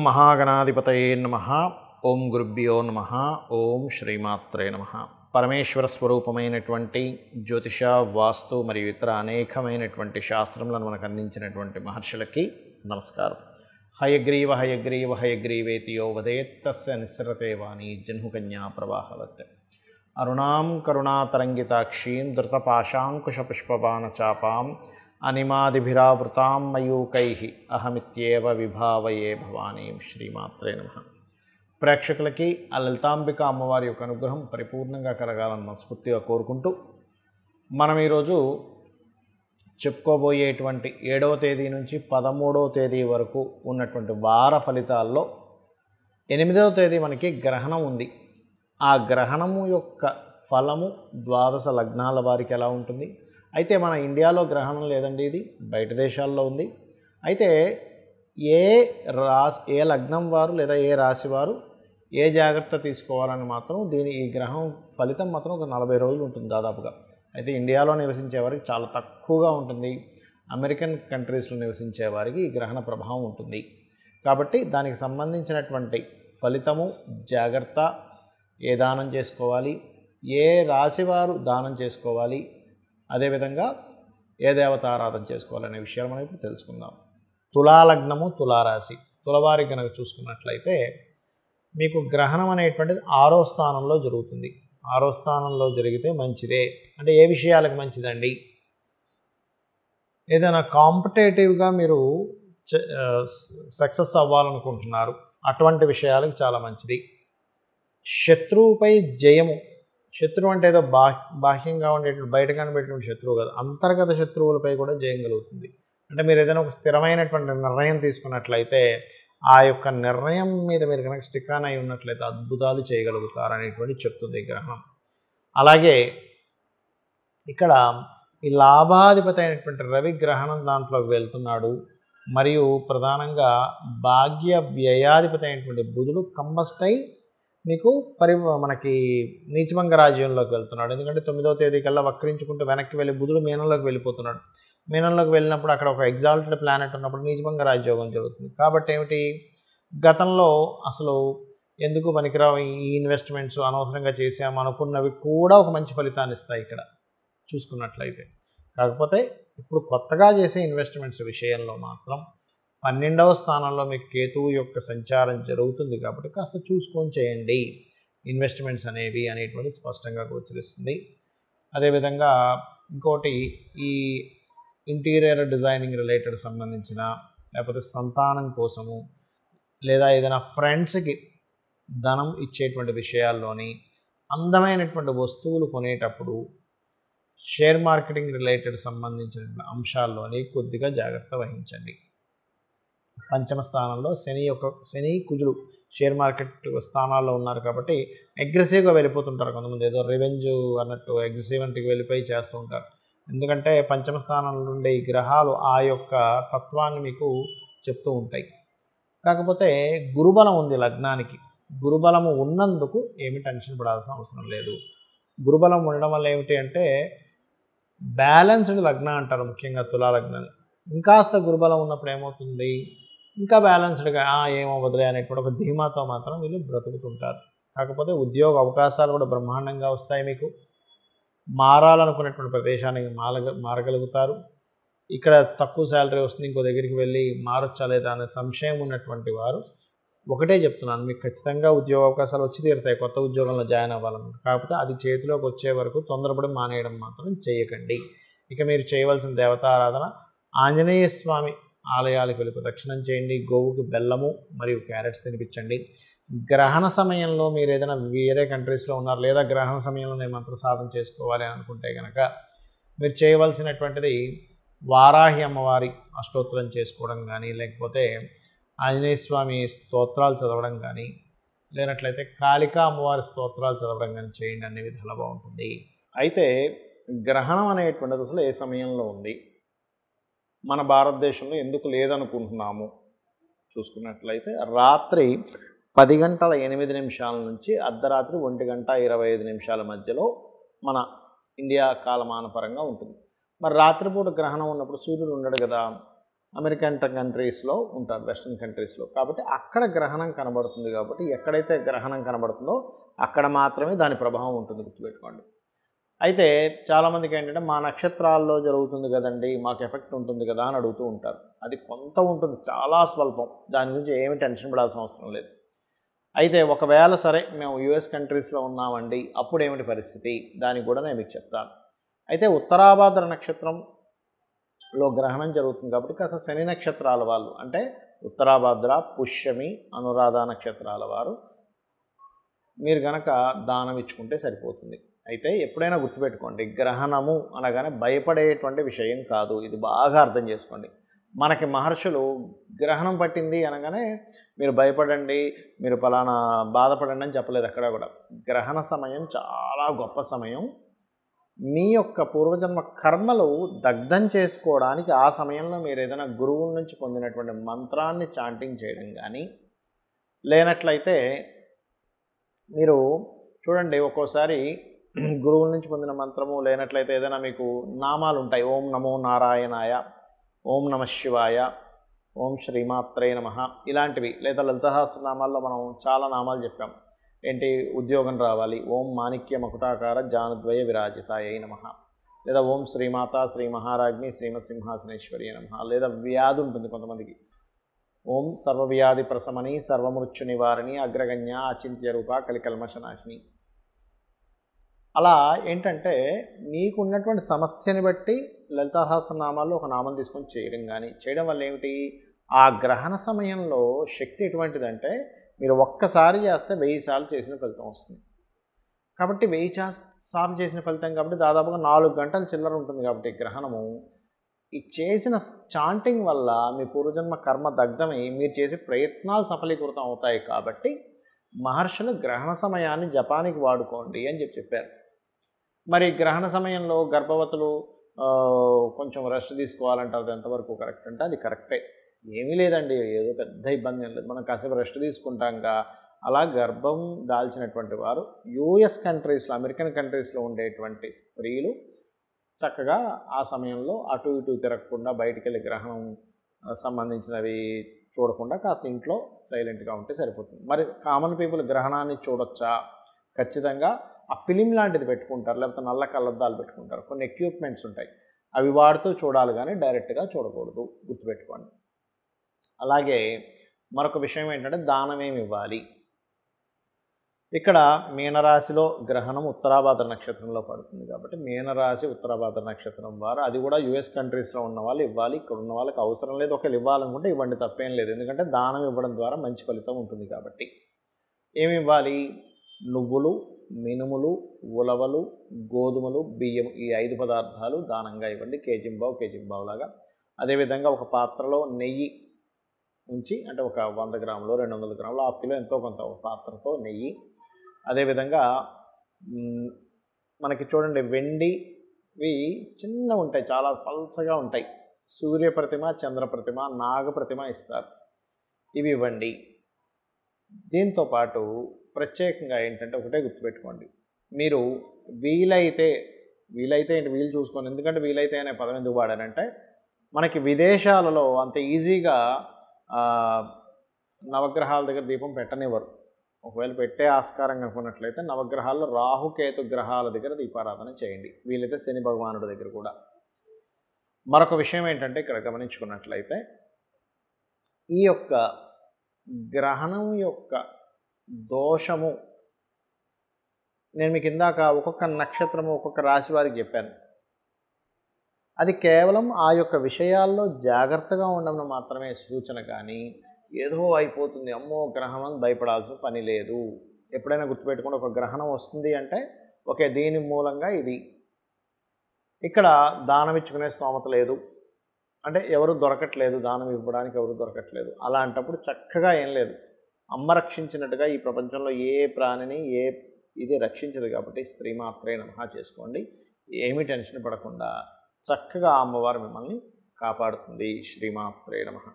మహాగణాధిపతయే నమః. ఓం గురుభ్యో నమః. ఓం శ్రీమాత్రే నమః. పరమేశ్వర స్వరూపమైనటువంటి జ్యోతిష, వాస్తు మరియు ఇతర అనేకమైనటువంటి శాస్త్రములను మనకు అందించినటువంటి మహర్షులకి నమస్కారం. హయగ్రీవ హయగ్రీవ హయగ్రీవేతి యో వదేత్ తస్య నిస్సరతే వాణి జహ్నుకన్యా ప్రవాహవత్. అరుణాం కరుణాతరంగితాక్షీం ధృతపాశాంకుశపుష్పబాణచాపాం అనిమాదిభిరావృతాం మయూకైః అహమిత్యేవ విభావయే భవానీం. శ్రీమాత్రే నమః. ప్రేక్షకులకి ఆ లలితాంబిక అమ్మవారి యొక్క అనుగ్రహం పరిపూర్ణంగా కలగాలని మనస్ఫూర్తిగా కోరుకుంటూ, మనం ఈరోజు చెప్పుకోబోయేటువంటి 7వ తేదీ నుంచి 13వ తేదీ వరకు ఉన్నటువంటి వార ఫలితాల్లో 8వ తేదీ మనకి గ్రహణం ఉంది. ఆ గ్రహణము యొక్క ఫలము ద్వాదశ లగ్నాల వారికి ఎలా ఉంటుంది? అయితే మన ఇండియాలో గ్రహణం లేదండి, ఇది బయట దేశాల్లో ఉంది. అయితే ఏ లగ్నం వారు లేదా ఏ రాశి వారు ఏ జాగ్రత్త తీసుకోవాలని మాత్రం ఈ గ్రహం ఫలితం మాత్రం ఒక 40 రోజులు ఉంటుంది దాదాపుగా. అయితే ఇండియాలో నివసించే వారికి చాలా తక్కువగా ఉంటుంది. అమెరికన్ కంట్రీస్లో నివసించే వారికి ఈ గ్రహణ ప్రభావం ఉంటుంది. కాబట్టి దానికి సంబంధించినటువంటి ఫలితము, జాగ్రత్త, ఏ దానం చేసుకోవాలి, ఏ రాశి వారు దానం చేసుకోవాలి, అదేవిధంగా ఏ దేవతారాధన చేసుకోవాలనే విషయాలు మనం ఇప్పుడు తెలుసుకుందాం. తులాలగ్నము, తులారాశి, తులవారి కనుక చూసుకున్నట్లయితే మీకు గ్రహణం అనేటువంటిది 6వ స్థానంలో జరుగుతుంది. 6వ స్థానంలో జరిగితే మంచిదే. అంటే ఏ విషయాలకు మంచిదండి? ఏదైనా కాంపిటేటివ్గా మీరు సక్సెస్ అవ్వాలనుకుంటున్నారు, అటువంటి విషయాలకు చాలా మంచిది. శత్రువుపై జయము, శత్రువు అంటే ఏదో బాహ్యంగా ఉండేటువంటి బయట కనిపెట్టినటువంటి శత్రువు కాదు, అంతర్గత శత్రువులపై కూడా జయం కలుగుతుంది. అంటే మీరు ఏదైనా ఒక స్థిరమైనటువంటి నిర్ణయం తీసుకున్నట్లయితే ఆ యొక్క నిర్ణయం మీద మీరు కనుక స్టిక్ ఆన్ అయి ఉన్నట్లయితే అద్భుతాలు చేయగలుగుతారు అనేటువంటి చెప్తుంది గ్రహణం. అలాగే ఇక్కడ ఈ లాభాధిపతి అయినటువంటి రవి గ్రహణం దాంట్లోకి వెళ్తున్నాడు. మరియు ప్రధానంగా భాగ్య వ్యయాధిపతి అయినటువంటి బుధుడు కంబస్ట్ అయి మీకు మనకి నీచభంగ రాజ్యంలోకి వెళ్తున్నాడు. ఎందుకంటే 9వ తేదీ కల్లా వక్రించుకుంటూ వెనక్కి వెళ్ళి బుధుడు మీనంలోకి వెళ్ళిపోతున్నాడు. మీనంలోకి వెళ్ళినప్పుడు అక్కడ ఒక ఎగ్జాల్టెడ్ ప్లానెట్ ఉన్నప్పుడు నీచభంగ రాజ్యోగం జరుగుతుంది. కాబట్టి ఏమిటి, గతంలో అసలు ఎందుకు పనికిరావు ఈ ఇన్వెస్ట్మెంట్స్ అనవసరంగా చేసాము అనుకున్నవి కూడా ఒక మంచి ఫలితాన్ని ఇస్తాయి ఇక్కడ చూసుకున్నట్లయితే. కాకపోతే ఇప్పుడు కొత్తగా చేసే ఇన్వెస్ట్మెంట్స్ విషయంలో మాత్రం 12వ స్థానంలో మీకు కేతువు యొక్క సంచారం జరుగుతుంది. కాబట్టి కాస్త చూసుకొని చేయండి ఇన్వెస్ట్మెంట్స్ అనేటువంటి స్పష్టంగా గోచరిస్తుంది. అదేవిధంగా ఇంకోటి, ఈ ఇంటీరియర్ డిజైనింగ్ రిలేటెడ్ సంబంధించిన, లేకపోతే సంతానం కోసము, లేదా ఏదైనా ఫ్రెండ్స్కి ధనం ఇచ్చేటువంటి విషయాల్లోని, అందమైనటువంటి వస్తువులు కొనేటప్పుడు, షేర్ మార్కెటింగ్ రిలేటెడ్ సంబంధించిన అంశాల్లోని కొద్దిగా జాగ్రత్త వహించండి. 5వ స్థానంలో శని కుజుడు షేర్ మార్కెట్ స్థానాల్లో ఉన్నారు. కాబట్టి అగ్రెసివ్గా వెళ్ళిపోతుంటారు కొంతమంది, ఏదో రివెంజ్ అన్నట్టు అగ్రెసివ్కి వెళ్ళిపోయి చేస్తూ ఉంటారు. ఎందుకంటే 5వ స్థానంలో ఉండే ఈ గ్రహాలు ఆ యొక్క తత్వాన్ని మీకు చెప్తూ ఉంటాయి. కాకపోతే గురుబలం ఉంది లగ్నానికి. గురుబలము ఉన్నందుకు ఏమి టెన్షన్ పడాల్సిన అవసరం లేదు. గురుబలం ఉండడం వల్ల ఏమిటి అంటే బ్యాలెన్స్డ్ లగ్నం అంటారు, ముఖ్యంగా తులా లగ్నాన్ని. ఇంకాస్త గురుబలం ఉన్నప్పుడు ఏమవుతుంది, ఇంకా బ్యాలెన్స్డ్గా ఏమో వదిలే అనేటువంటి ఒక ధీమాతో మాత్రం వీళ్ళు బ్రతుకుతుంటారు. కాకపోతే ఉద్యోగ అవకాశాలు కూడా బ్రహ్మాండంగా వస్తాయి. మీకు మారాలనుకునేటువంటి ప్రదేశానికి మారగలుగుతారు. ఇక్కడ తక్కువ శాలరీ వస్తుంది, ఇంకో దగ్గరికి వెళ్ళి మారొచ్చా లేదా అనే సంశయం ఉన్నటువంటి వారు ఒకటే చెప్తున్నాను, మీకు ఖచ్చితంగా ఉద్యోగ అవకాశాలు వచ్చి తీరుతాయి కొత్త ఉద్యోగంలో జాయిన్ అవ్వాలన్నమాట. కాకపోతే అది చేతిలోకి వచ్చే వరకు తొందరపడి మానేయడం మాత్రం చేయకండి. ఇక మీరు చేయవలసిన దేవతారాధన, ఆంజనేయ స్వామి ఆలయాలకు వెళ్ళి ప్రదక్షిణం చేయండి. గోవుకి బెల్లము మరియు క్యారెట్స్ తినిపించండి. గ్రహణ సమయంలో మీరు ఏదైనా వేరే కంట్రీస్లో ఉన్నారు, లేదా గ్రహణ సమయంలో నేను మంత్ర సాధన చేసుకోవాలి అని అనుకుంటే కనుక మీరు చేయవలసినటువంటిది వారాహి అమ్మవారి అష్టోత్తరం చేసుకోవడం కానీ, లేకపోతే ఆంజనేయ స్వామి స్తోత్రాలు చదవడం కానీ, లేనట్లయితే కాళికా అమ్మవారి స్తోత్రాలు చదవడం కానీ చేయండి. అన్ని విధాలా బాగుంటుంది. అయితే గ్రహణం అనేటువంటిది అసలు ఏ సమయంలో ఉంది, మన భారతదేశంలో ఎందుకు లేదనుకుంటున్నాము చూసుకున్నట్లయితే, రాత్రి 10:08 నుంచి అర్ధరాత్రి 1:25 మధ్యలో మన ఇండియా కాలమాన పరంగా ఉంటుంది. మరి రాత్రిపూట గ్రహణం ఉన్నప్పుడు సూర్యుడు ఉండడు కదా, అమెరికన్ కంట్రీస్లో ఉంటారు, వెస్ట్రన్ కంట్రీస్లో. కాబట్టి అక్కడ గ్రహణం కనబడుతుంది కాబట్టి ఎక్కడైతే గ్రహణం కనబడుతుందో అక్కడ మాత్రమే దాని ప్రభావం ఉంటుంది, గుర్తుపెట్టుకోండి. అయితే చాలామందికి ఏంటంటే మా నక్షత్రాల్లో జరుగుతుంది కదండి, మాకు ఎఫెక్ట్ ఉంటుంది కదా అని అడుగుతూ ఉంటారు. అది కొంత ఉంటుంది, చాలా స్వల్పం, దాని గురించి ఏమి టెన్షన్ పడాల్సిన అవసరం లేదు. అయితే ఒకవేళ సరే మేము యూఎస్ కంట్రీస్లో ఉన్నామండి, అప్పుడు ఏమిటి పరిస్థితి, దానికి కూడా నేను మీకు చెప్తాను. అయితే ఉత్తరాభాద్ర నక్షత్రంలో గ్రహణం జరుగుతుంది కాబట్టి కాస్త శని నక్షత్రాల వాళ్ళు, అంటే ఉత్తరాభాద్ర, పుష్యమి, అనురాధ నక్షత్రాల వారు మీరు గనక దానం ఇచ్చుకుంటే సరిపోతుంది. అయితే ఎప్పుడైనా గుర్తుపెట్టుకోండి, గ్రహణము అనగానే భయపడేటువంటి విషయం కాదు, ఇది బాగా అర్థం చేసుకోండి. మనకి మహర్షులు గ్రహణం పట్టింది అనగానే మీరు భయపడండి, మీరు ఫలానా బాధపడండి అని చెప్పలేదు ఎక్కడా కూడా. గ్రహణ సమయం చాలా గొప్ప సమయం. మీ యొక్క పూర్వజన్మ కర్మలు దగ్ధం చేసుకోవడానికి ఆ సమయంలో మీరు ఏదైనా గురువుల నుంచి పొందినటువంటి మంత్రాన్ని చాంటింగ్ చేయడం కానీ, లేనట్లయితే మీరు చూడండి ఒక్కోసారి గురువుల నుంచి పొందిన మంత్రము లేనట్లయితే ఏదైనా మీకు నామాలు ఉంటాయి, ఓం నమో నారాయణాయ, ఓం నమ శివాయ, ఓం శ్రీమాత్రే నమః, ఇలాంటివి. లేదా లలిత సహస్రనామాల్లో మనం చాలా నామాలు చెప్పాం. ఏంటి, ఉద్యోగం రావాలి, ఓం మాణిక్య మకుటాకార జానుద్వయ విరాజితాయ నమః, లేదా ఓం శ్రీమాత శ్రీ మహారాజ్ఞి శ్రీమత్ సింహాసనేశ్వరి నమః. లేదా వ్యాధి ఉంటుంది కొంతమందికి, ఓం సర్వవ్యాధి ప్రశమని సర్వమృత్యు నివారిణి అగ్రగణ్య అచింత్య రూప కలికల్మషనాశిని. అలా ఏంటంటే మీకు ఉన్నటువంటి సమస్యని బట్టి లలితా సహస్రనామాల్లో ఒక నామం తీసుకొని చేయడం కానీ, చేయడం వల్ల ఏమిటి, ఆ గ్రహణ సమయంలో శక్తి ఎటువంటిదంటే మీరు ఒక్కసారి చేస్తే 1000 సార్లు చేసిన ఫలితం వస్తుంది. కాబట్టి 1000 సార్లు చేసిన ఫలితం కాబట్టి దాదాపుగా 4 గంటల చిల్లర ఉంటుంది. కాబట్టి గ్రహణము ఈ చేసిన చాంటింగ్ వల్ల మీ పూర్వజన్మ కర్మ దగ్ధమై మీరు చేసే ప్రయత్నాలు సఫలీకృతం అవుతాయి. కాబట్టి మహర్షులు గ్రహణ సమయాన్ని జపానికి వాడుకోండి అని చెప్పారు. మరి గ్రహణ సమయంలో గర్భవతులు కొంచెం రెస్ట్ తీసుకోవాలంటారు, అది ఎంతవరకు కరెక్ట్ అంటే అది కరెక్టే, ఏమీ లేదండి, ఏదో పెద్ద ఇబ్బంది ఏం లేదు, మనం కాసేపు రెస్ట్ తీసుకుంటాంగా. అలా గర్భం దాల్చినటువంటి వారు యూఎస్ కంట్రీస్లో, అమెరికన్ కంట్రీస్లో ఉండేటువంటి స్త్రీలు చక్కగా ఆ సమయంలో అటు ఇటు తిరగకుండా బయటికి వెళ్ళి గ్రహణం సంబంధించినవి చూడకుండా కాస్త ఇంట్లో సైలెంట్గా ఉంటే సరిపోతుంది. మరి కామన్ పీపుల్ గ్రహణాన్ని చూడొచ్చా? ఖచ్చితంగా ఆ ఫిలిం లాంటిది పెట్టుకుంటారు, లేకపోతే నల్ల కళ్ళద్దాలు పెట్టుకుంటారు, కొన్ని ఎక్విప్మెంట్స్ ఉంటాయి, అవి వాడుతూ చూడాలి కానీ డైరెక్ట్గా చూడకూడదు, గుర్తుపెట్టుకోండి. అలాగే మరొక విషయం ఏంటంటే దానం ఏమి ఇవ్వాలి. ఇక్కడ మీనరాశిలో గ్రహణం ఉత్తరాభాద్ర నక్షత్రంలో పడుతుంది కాబట్టి మీనరాశి ఉత్తరాభాద్ర నక్షత్రం వారు, అది కూడా యూఎస్ కంట్రీస్లో ఉన్న వాళ్ళు ఇవ్వాలి, ఇక్కడ ఉన్న వాళ్ళకి అవసరం లేదు. ఒకవేళ ఇవ్వాలనుకుంటే ఇవ్వండి, తప్పేం లేదు, ఎందుకంటే దానం ఇవ్వడం ద్వారా మంచి ఫలితం ఉంటుంది కాబట్టి. ఏమి ఇవ్వాలి, నువ్వులు, మినుములు, ఉలవలు, గోధుమలు, బియ్యం, ఈ 5 పదార్థాలు దానంగా ఇవ్వండి, కేజీంబావు లాగా. అదేవిధంగా ఒక పాత్రలో నెయ్యి ఉంచి, అంటే ఒక 100 గ్రాములు 200 గ్రాములు 1/2 కిలో ఎంతో కొంత ఒక పాత్రతో నెయ్యి. అదేవిధంగా మనకి చూడండి వెండివి చిన్న ఉంటాయి, చాలా పల్చగా ఉంటాయి, సూర్య ప్రతిమ, చంద్ర ప్రతిమ, నాగ ప్రతిమ ఇస్తారు, ఇవి ఇవ్వండి. దీంతోపాటు ప్రత్యేకంగా ఏంటంటే ఒకటే గుర్తుపెట్టుకోండి, మీరు వీలైతే ఏంటి వీలు చూసుకోండి, ఎందుకంటే వీలైతే అనే పదం ఎందుకు వాడానంటే మనకి విదేశాలలో అంత ఈజీగా నవగ్రహాల దగ్గర దీపం పెట్టనివ్వరు. ఒకవేళ పెట్టే ఆస్కారం కనుకున్నట్లయితే నవగ్రహాల్లో రాహుకేతు గ్రహాల దగ్గర దీపారాధన చేయండి, వీలైతే శని భగవానుడి దగ్గర కూడా. మరొక విషయం ఏంటంటే ఇక్కడ గమనించుకున్నట్లయితే ఈ యొక్క గ్రహణం యొక్క దోషము నేను మీకు ఇందాక ఒక్కొక్క నక్షత్రము ఒక్కొక్క రాశి వారికి చెప్పాను. అది కేవలం ఆ యొక్క విషయాల్లో జాగ్రత్తగా ఉండడం మాత్రమే సూచన, కానీ ఏదో అయిపోతుంది అమ్మో గ్రహణం భయపడాల్సిన పని లేదు. ఎప్పుడైనా గుర్తుపెట్టుకోండి, ఒక గ్రహణం వస్తుంది అంటే ఓకే దీని మూలంగా ఇది, ఇక్కడ దానం ఇచ్చుకునే స్తోమత లేదు అంటే ఎవరు దొరకట్లేదు, దానం ఇవ్వడానికి ఎవరు దొరకట్లేదు, అలాంటప్పుడు చక్కగా ఏం లేదు, అమ్మ రక్షించినట్టుగా ఈ ప్రపంచంలో ఏ ప్రాణిని ఇది రక్షించదు కాబట్టి శ్రీమాత్రే నమః చేసుకోండి, ఏమీ టెన్షన్ పడకుండా చక్కగా అమ్మవారు మిమ్మల్ని కాపాడుతుంది. శ్రీమాత్రే నమః.